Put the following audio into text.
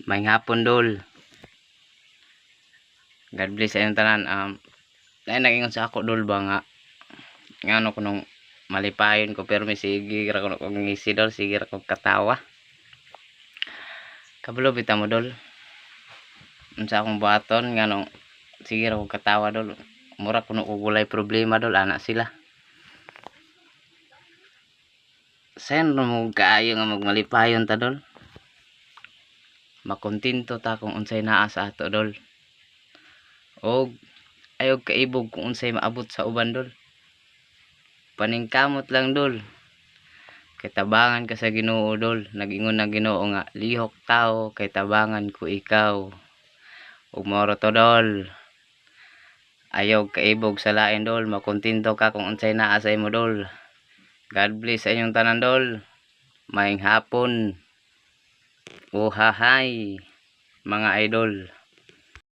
May hapon dol. God bless sa inyong tanan. Dahil nag-ingon sa ako dol ba nga ngano ko nung malipayon ko pero may sige ra ko kung ngisi dol, sige ra ko katawa. Kabalo bita mo dol. Unsa akong buhaton nganong sige ra ko katawa dol. Mura kuno og walay problema dol ana sila. Sen mo kaayo nga magmalipayon ta dol. Makontento ta kung unsay naa sa ato dol. Og ayog kaibog kung unsay maabot sa uban dol. Paningkamot lang dol. Kay tabangan ka sa Ginoo dol. Nag-ingon na Ginoo nga lihok tao kay tabangan ko ikaw. Ug mao to dol. Ayog kaibog sa lain dol. Makontento ka kung unsay naa sa imo dol. God bless sa inyong tanan dol. Maayong hapon. Uhahay mga idol.